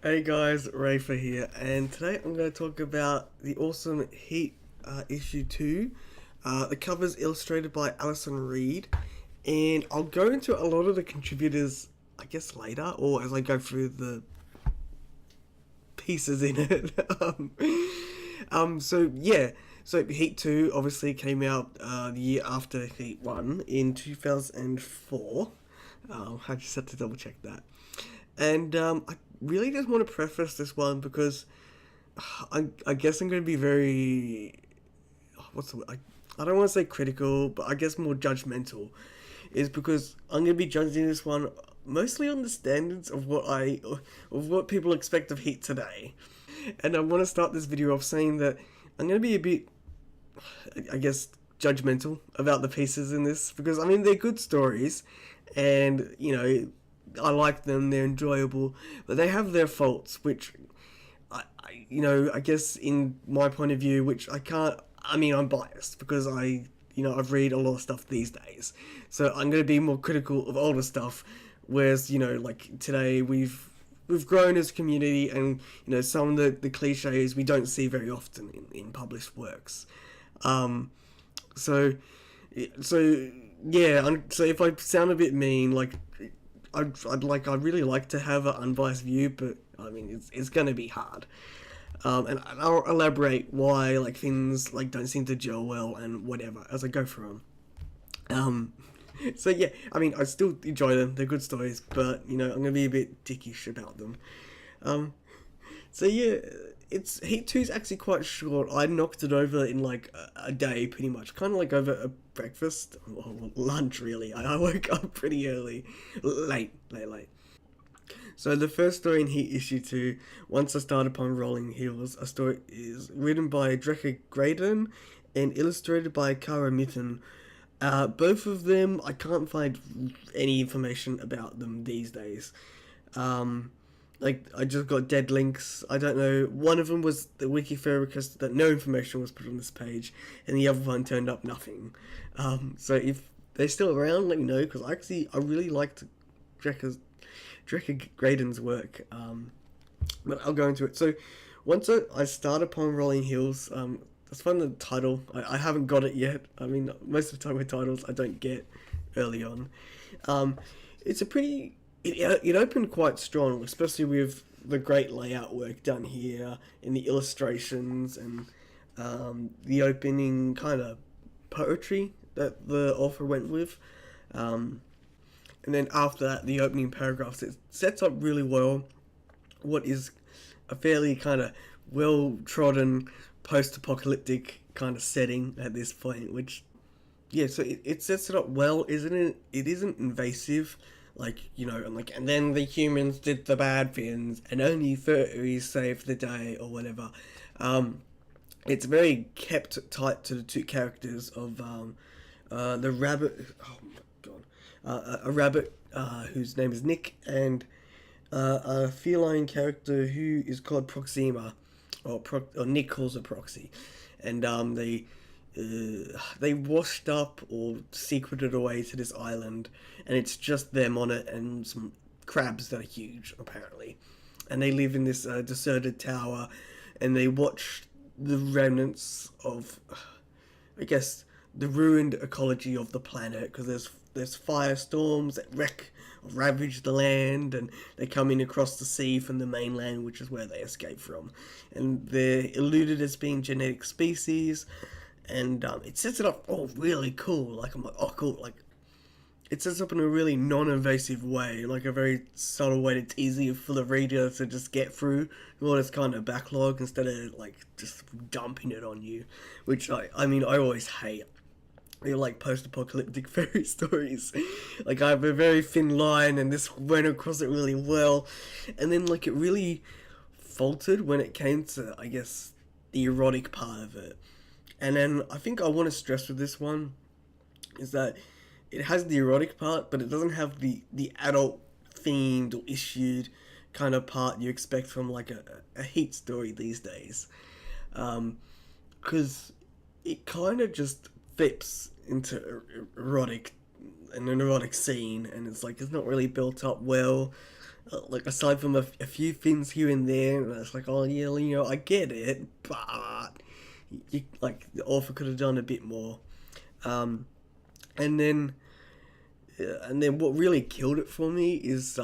Hey guys, Reyfar here, and today I'm going to talk about the awesome Heat issue 2. The cover's illustrated by Alison Reed, and I'll go into a lot of the contributors, I guess, later, or as I go through the pieces in it. So yeah, so Heat 2 obviously came out the year after Heat 1 in 2004. I just had to double check that. And I really just want to preface this one because I guess I'm going to be very. What's the word? I don't want to say critical, but I guess more judgmental. Is because I'm going to be judging this one mostly on the standards of what people expect of Heat today. And I want to start this video off saying that I'm going to be a bit, I guess, judgmental about the pieces in this because I mean they're good stories, and I like them, they're enjoyable, but they have their faults, which I guess in my point of view, which I'm biased because I've read a lot of stuff these days, so I'm going to be more critical of older stuff, whereas, like today we've grown as a community, and, some of the cliches we don't see very often in published works. So yeah, so if I sound a bit mean, like, I'd really like to have an unbiased view, but I mean it's gonna be hard. And I'll elaborate why like things like don't seem to gel well and whatever as I go through them. So yeah, I mean I still enjoy them; they're good stories, but I'm gonna be a bit dickish about them. Um, so yeah, it's Heat 2's actually quite short. I knocked it over in like a day, pretty much, kind of like over a breakfast or lunch. Really, I woke up pretty early, late. So the first story in Heat issue 2, Once I Start Upon Rolling Hills, a story is written by Drecker Graydon and illustrated by Kara Mitten. Both of them, I can't find any information about them these days. Like, I just got dead links. I don't know. One of them was the Wikifair request that no information was put on this page, and the other one turned up nothing. So if they're still around, let me know, because I really liked Drecker Graydon's work. But I'll go into it. So once I start upon Rolling Hills, that's fun, the title. I haven't got it yet. I mean, most of the time with titles I don't get early on. It's a pretty... It opened quite strong, especially with the great layout work done here in the illustrations and the opening kind of poetry that the author went with. And then after that, the opening paragraphs, it sets up really well what is a fairly kind of well-trodden post-apocalyptic kind of setting at this point, which, yeah, so it sets it up well, isn't it? It isn't invasive. And then the humans did the bad things, and only furries saved the day, or whatever. It's very kept tight to the two characters of the rabbit. Oh my god, a rabbit whose name is Nick, and a feline character who is called Proxima, or Nick calls her Proxy, and they washed up or secreted away to this island, and it's just them on it and some crabs that are huge, apparently. And they live in this deserted tower, and they watch the remnants of, I guess, the ruined ecology of the planet, because there's firestorms that ravage the land, and they come in across the sea from the mainland, which is where they escape from. And they're eluded as being genetic species. And it sets it up really cool. Like, I'm like, oh cool. Like, it sets up in a really non-invasive way, like a very subtle way that's easier for the reader to just get through all this kind of backlog instead of like just dumping it on you, which I mean I always hate. They're like post-apocalyptic fairy stories. Like, I have a very thin line, and this went across it really well, and then like it really faltered when it came to, I guess, the erotic part of it. And then I think I want to stress with this one is that it has the erotic part, but it doesn't have the adult themed or issued kind of part you expect from like a Heat story these days. Because it kind of just flips into an erotic scene, and it's like it's not really built up well. like aside from a few things here and there, and it's like, oh yeah, you know, I get it, but like the author could have done a bit more. Um, and then what really killed it for me is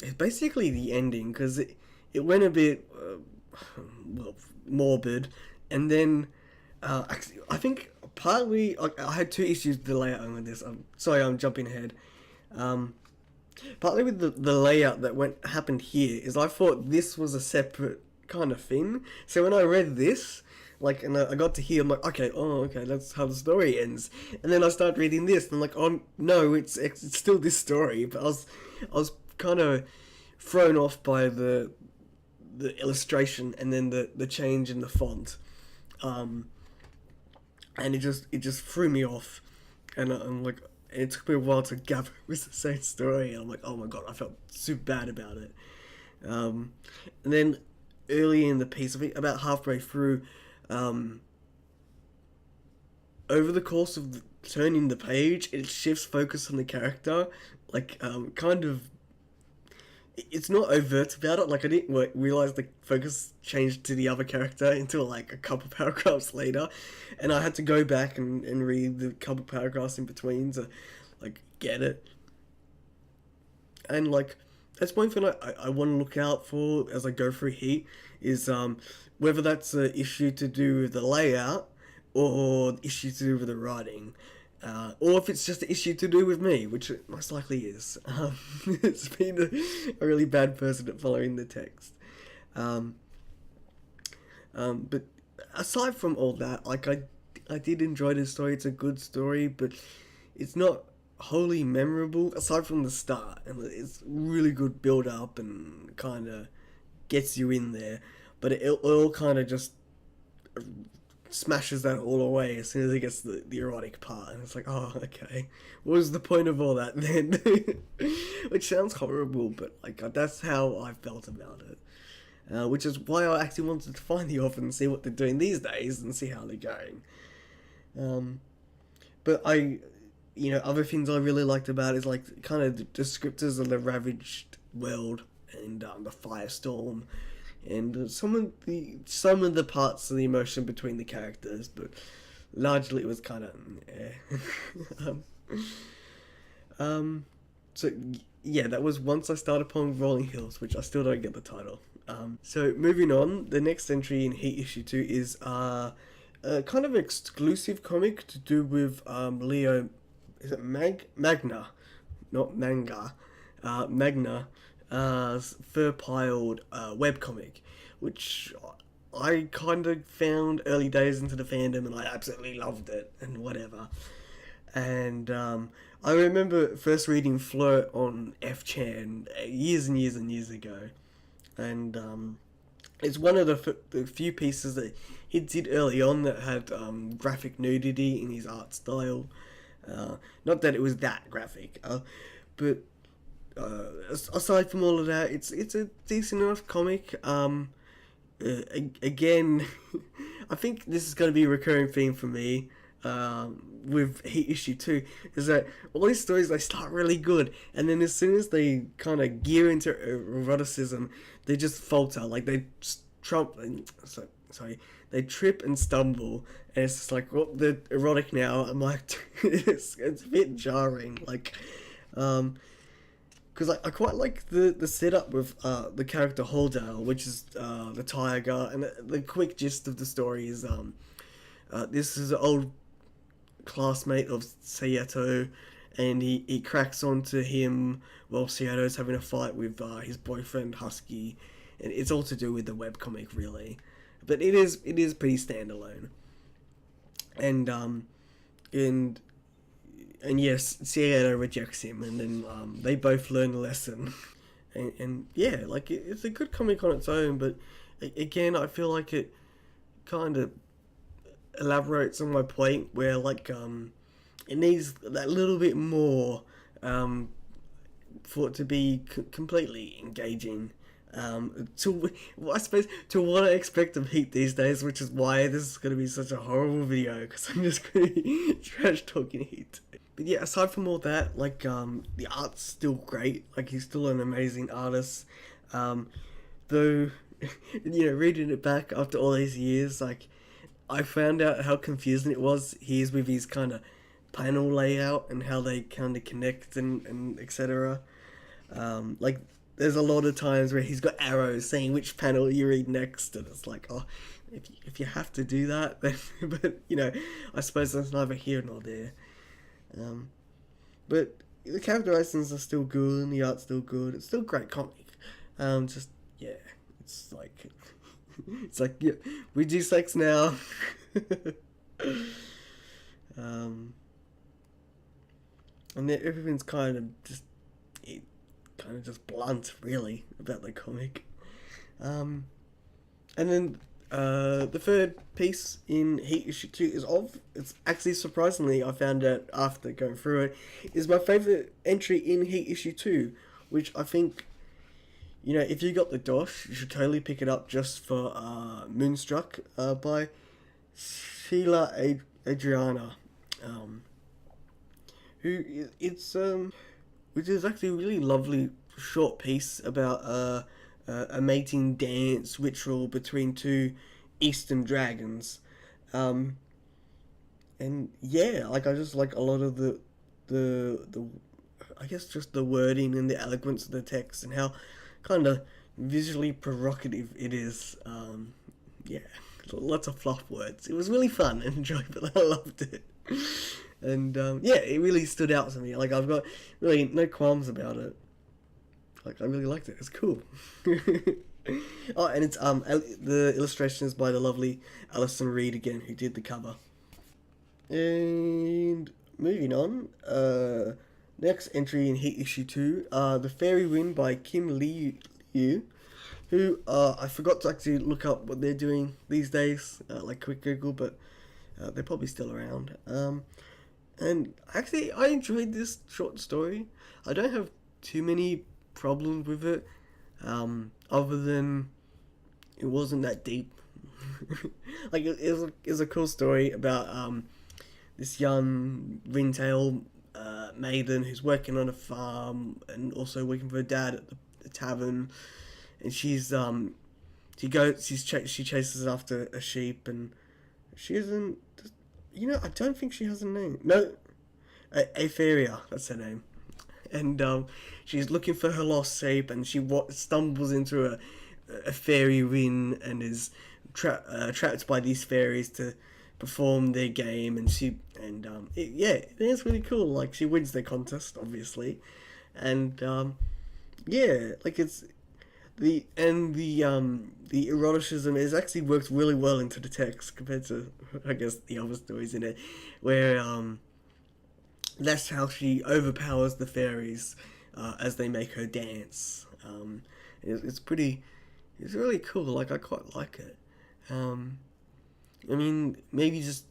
it's basically the ending, because it went a bit well, morbid, and then actually, I think partly I had two issues with the layout with this. I'm sorry, I'm jumping ahead. Partly with the layout that happened here is I thought this was a separate kind of thing. So when I read this, like, and I got to here, I'm like, okay, oh, okay, that's how the story ends. And then I started reading this, and I'm like, oh no, it's still this story. But I was kind of thrown off by the illustration and then the change in the font, and it just threw me off, and I'm like, it took me a while to gather it was the same story, and I'm like, oh my god, I felt super bad about it. And then early in the piece, I think about halfway through, over the course of turning the page, it shifts focus on the character, like kind of. It's not overt about it. Like, I didn't realize the focus changed to the other character until like a couple paragraphs later, and I had to go back and read the couple paragraphs in between to like get it. And like, that's one thing I want to look out for as I go through Heat is whether that's an issue to do with the layout or issue to do with the writing. Or if it's just an issue to do with me, which it most likely is. It's been a really bad person at following the text. But aside from all that, like I did enjoy the story. It's a good story, but it's not wholly memorable aside from the start. And it's really good build up and kind of gets you in there. But it all kind of just smashes that all away as soon as it gets the erotic part, and it's like, oh, okay, what was the point of all that then? Which sounds horrible, but like that's how I felt about it, which is why I actually wanted to find the author and see what they're doing these days and see how they're going. But other things I really liked about it is like kind of the descriptors of the ravaged world and the firestorm, and some of the parts of the emotion between the characters, but largely it was kind of so yeah, that was Once I Started Upon Rolling Hills, which I still don't get the title. So moving on, the next entry in Heat issue 2 is a kind of exclusive comic to do with Leo, is it Magna, not manga, Magna, fur-piled webcomic, which I kind of found early days into the fandom, and I absolutely loved it, and whatever. And I remember first reading Flirt on F-Chan years and years and years ago, and it's one of the few pieces that he did early on that had graphic nudity in his art style. Not that it was that graphic, but aside from all of that, it's a decent enough comic. Again, I think this is going to be a recurring theme for me with Heat issue 2, is that all these stories, they start really good, and then as soon as they kind of gear into eroticism, they just falter. Like they they trip and stumble, and it's just like, well, they're erotic now. I'm like, it's a bit jarring, like, because I quite like the setup with the character Holdale, which is the tiger, and the quick gist of the story is this is an old classmate of Sayato, and he cracks onto him while Sayato's having a fight with his boyfriend Husky, and it's all to do with the webcomic, really, but it is pretty standalone, and yes, Sayato rejects him, and then they both learn a lesson, and yeah, like it's a good comic on its own, but again, I feel like it kind of elaborates on my point where like it needs that little bit more for it to be completely engaging. I suppose to what I expect of Heat these days, which is why this is going to be such a horrible video, because I'm just going to be trash talking Heat. But yeah, aside from all that, like the art's still great. Like he's still an amazing artist. Um, though, reading it back after all these years, like I found out how confusing it was. He is with his kind of panel layout and how they kind of connect and etc. Like there's a lot of times where he's got arrows saying which panel you read next, and it's like, oh, if you have to do that, then but I suppose that's neither here nor there. But the characterizations are still good and the art's still good. It's still a great comic. Just yeah, it's like yeah, we do sex now. And then everything's kind of just blunt, really, about the comic. And then the third piece in Heat Issue 2 it's actually surprisingly, I found out after going through it, is my favourite entry in Heat Issue 2, which I think, if you got the DOS, you should totally pick it up just for Moonstruck by Sheila Adriana. Which is actually a really lovely short piece about a mating dance ritual between two Eastern dragons, and yeah, like I just like a lot of the I guess just the wording and the eloquence of the text and how kind of visually provocative it is. Yeah, lots of fluff words. It was really fun and enjoyable. I loved it. And yeah, it really stood out to me. Like I've got really no qualms about it. Like I really liked it. It's cool. Oh, and it's the illustration is by the lovely Alison Reed again, who did the cover. And moving on, next entry in Heat Issue 2, The Fairy Wind by Kim Lee Yu, who I forgot to actually look up what they're doing these days, like quick Google, but they're probably still around. And actually, I enjoyed this short story. I don't have too many problems with it, other than it wasn't that deep. Like, it was a cool story about this young ringtail maiden who's working on a farm and also working for her dad at the tavern, and she chases after a sheep, and she isn't. I don't think she has a name. No, Apharia, that's her name. And she's looking for her lost sheep, and she stumbles into a fairy ring and is trapped by these fairies to perform their game. And it's really cool. Like, she wins the contest, obviously, and yeah, like it's the eroticism is actually works really well into the text compared to, I guess, the other stories in it, where that's how she overpowers the fairies as they make her dance. It's really cool. Like, I quite like it. I mean, maybe just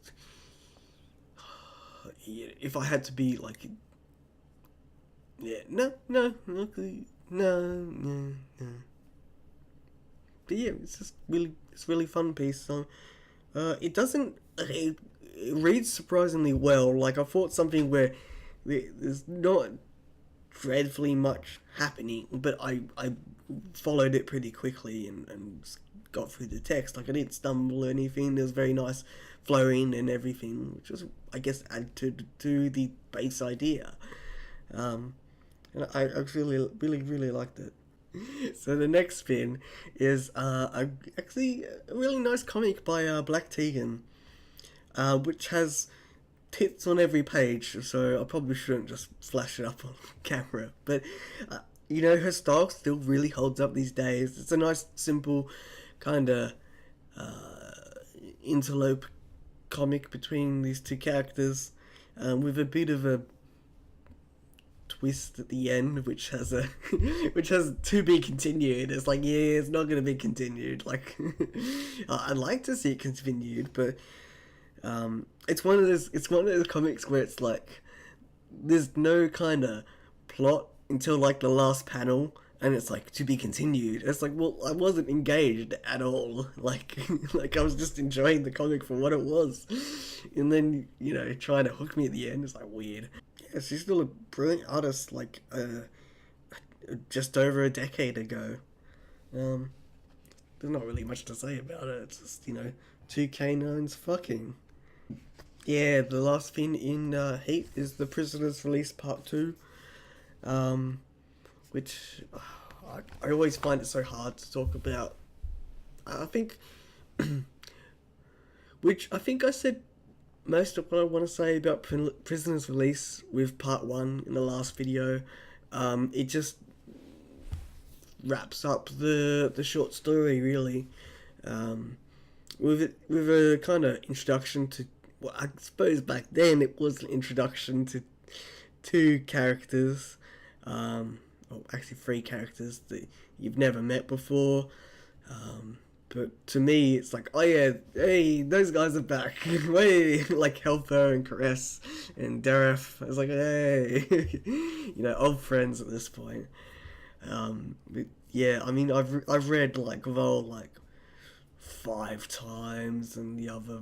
if I had to be like, no. But yeah, it's really fun piece. So, it reads surprisingly well. Like, I thought something where there's not dreadfully much happening, but I followed it pretty quickly and got through the text. Like, I didn't stumble or anything. There was very nice flowing and everything, which was, I guess, added to the base idea. And I really, really, really liked it. So the next spin is actually a really nice comic by Black Tegan, which has tits on every page, so I probably shouldn't just flash it up on camera. But, her style still really holds up these days. It's a nice, simple kind of interlope comic between these two characters, with a bit of a twist at the end, which has to be continued. It's like, yeah, it's not going to be continued. Like, I'd like to see it continued, but it's one of those comics where it's like there's no kind of plot until like the last panel, and it's like, to be continued. It's like, well, I wasn't engaged at all. Like, like I was just enjoying the comic for what it was, and then trying to hook me at the end is like weird. Yeah, she's still a brilliant artist. Like just over a decade ago. Um, there's not really much to say about it. It's just two canines fucking. Yeah, the last thing in Heat is the Prisoner's Release Part Two. Um, which I always find it so hard to talk about. I think, which I think I said most of what I want to say about Prisoner's Release with Part 1 in the last video. It just wraps up the short story, really. With a kind of introduction to, well, I suppose back then it was an introduction to two characters, well, actually three characters that you've never met before. But to me, it's like, oh yeah, hey, those guys are back. Way like Helper and Caress and Deref. I was like, hey, old friends at this point. But yeah, I mean, I've read like Vol like 5 times, and the other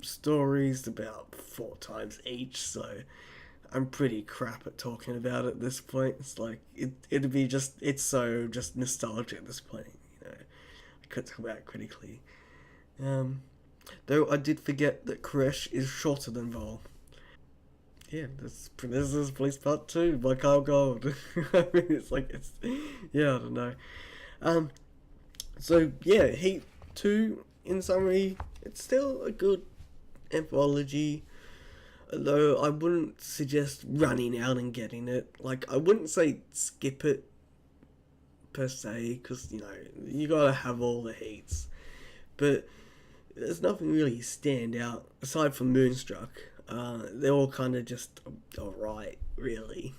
stories about 4 times each. So I'm pretty crap at talking about it at this point. It's like it'd be just it's so just nostalgia at this point. I could talk about it critically. Though I did forget that Koresh is shorter than Vol. Yeah, this is Police Part 2 by Kyle Gold. I mean, yeah, I don't know. So yeah, Heat 2, in summary, it's still a good anthology, although I wouldn't suggest running out and getting it. Like, I wouldn't say skip it, per se, because, you gotta have all the Heats. But there's nothing really stand out, aside from Moonstruck. They're all kind of just alright, really.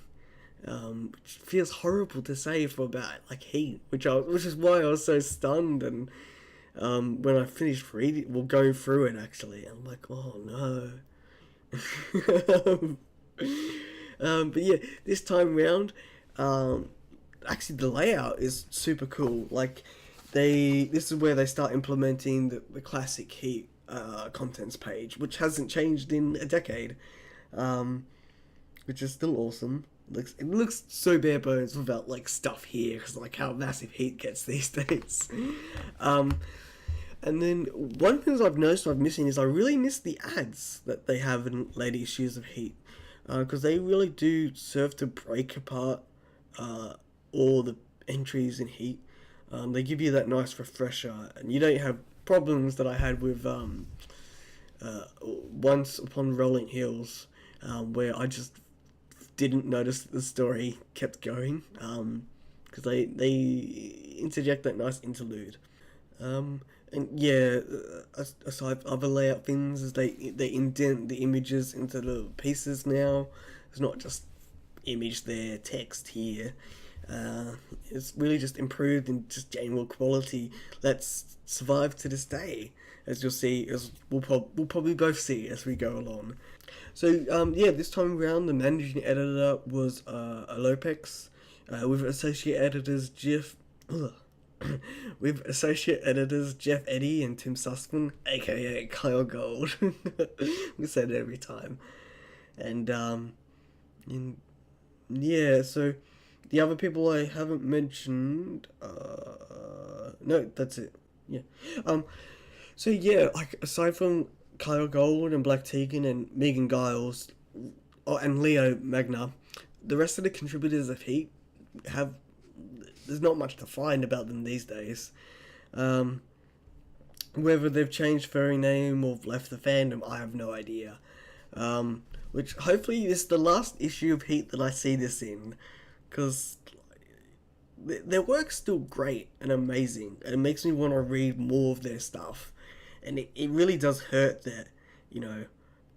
Which feels horrible to say for about like Heat, which is why I was so stunned. And when I finished reading, going through it actually, I'm like, oh no. But yeah, this time round, actually the layout is super cool. Like this is where they start implementing the classic Heat contents page, which hasn't changed in a decade, which is still awesome. It looks so bare bones without like stuff here, because like how massive Heat gets these days. And then one thing I've noticed I'm missing is I really miss the ads that they have in late issues of Heat, because they really do serve to break apart all the entries in Heat. They give you that nice refresher, and you don't have problems that I had with Once Upon Rolling Hills, where I just didn't notice that the story kept going, because they interject that nice interlude. And yeah, aside from other layout things, is they indent the images into the pieces now. It's not just image there, text here. It's really just improved in just general quality that's survived to this day, as you'll see, as we'll probably both see as we go along. So yeah, this time around the managing editor was Alopex, with associate editors Jeff Eddy and Tim Sussman, aka Kyle Gold. We said it every time. And yeah, so the other people I haven't mentioned, no, that's it. Yeah. So yeah, like aside from Kyle Gold and Black Tegan and Megan Giles, and Leo Magna, the rest of the contributors of Heat there's not much to find about them these days. Whether they've changed furry name or left the fandom, I have no idea. Which hopefully is the last issue of Heat that I see this in, because their work's still great and amazing, and it makes me want to read more of their stuff. And it really does hurt that,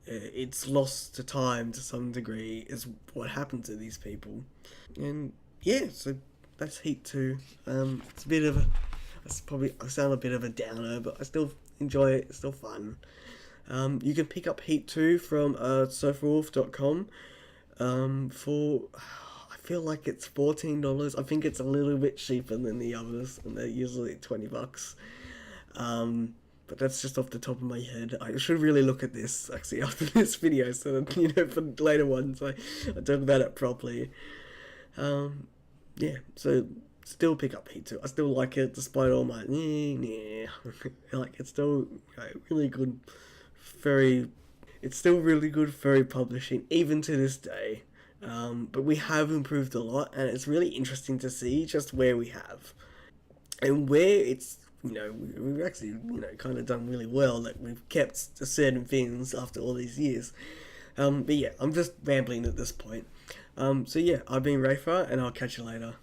it's lost to time to some degree, is what happened to these people. And yeah, so that's Heat 2. It's a bit of I sound a bit of a downer, but I still enjoy it. It's still fun. You can pick up Heat 2 from Sofawolf.com for, I feel like it's $14. I think it's a little bit cheaper than the others, and they're usually $20. But but that's just off the top of my head. I should really look at this actually after this video, so that, you know, for later ones I talk about it properly. Yeah, so still pick up Heat 2. I still like it despite all my like, it's still, you know, really good. It's still really good furry publishing even to this day. But we have improved a lot, and it's really interesting to see just where we have and where it's, you know, we've actually, you know, kind of done really well, that we've kept certain things after all these years. But yeah, I'm just rambling at this point. So yeah, I've been Reyfar, and I'll catch you later.